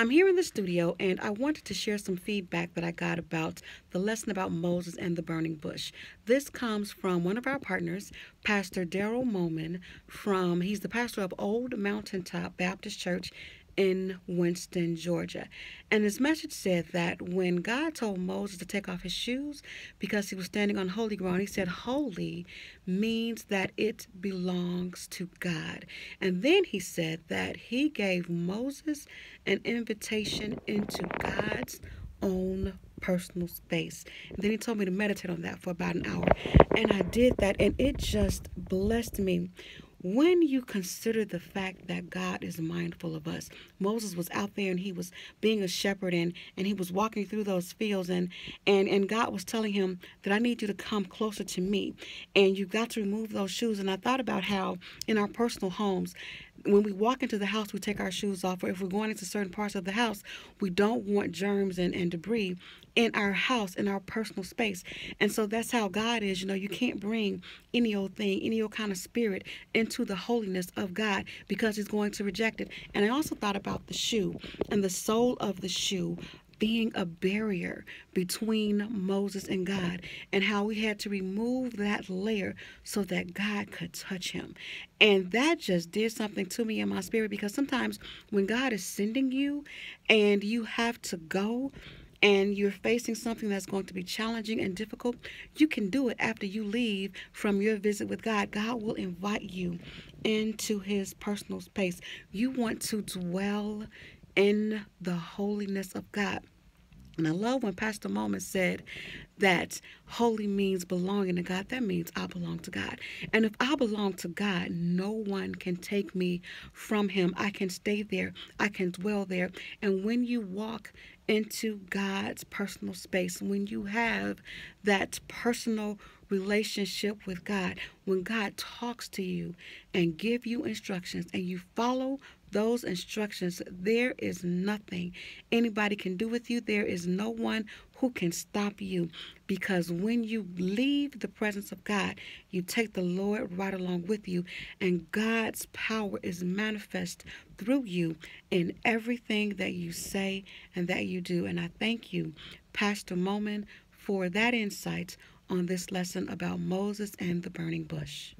I'm here in the studio and I wanted to share some feedback that I got about the lesson about Moses and the burning bush. This comes from one of our partners, Pastor Daryl Moman, he's the pastor of Old Mountaintop Baptist Church in Winston, Georgia. And his message said that when God told Moses to take off his shoes because he was standing on holy ground, he said holy means that it belongs to God. And then he said that he gave Moses an invitation into God's own personal space. And then he told me to meditate on that for about an hour. And I did that, and it just blessed me. When you consider the fact that God is mindful of us, Moses was out there and he was being a shepherd and he was walking through those fields and God was telling him that I need you to come closer to me and you've got to remove those shoes. And I thought about how in our personal homes, when we walk into the house, we take our shoes off, or if we're going into certain parts of the house, we don't want germs and debris in our house, in our personal space. And so that's how God is. You can't bring any old thing, any old kind of spirit into the holiness of God because he's going to reject it. And I also thought about the shoe and the sole of the shoe being a barrier between Moses and God, and how we had to remove that layer so that God could touch him. And that just did something to me in my spirit, because sometimes when God is sending you and you have to go and you're facing something that's going to be challenging and difficult, you can do it after you leave from your visit with God. God will invite you into his personal space. You want to dwell in the holiness of God. And I love when Pastor Moment said that holy means belonging to God. That means I belong to God. And if I belong to God, no one can take me from him. I can stay there. I can dwell there. And when you walk into God's personal space, when you have that personal relationship with God, when God talks to you and give you instructions and you follow those instructions, there is nothing anybody can do with you. There is no one who can stop you, because when you leave the presence of God, you take the Lord right along with you, and God's power is manifest through you in everything that you say and that you do. And I thank you, Pastor Moman, for that insight on this lesson about Moses and the burning bush.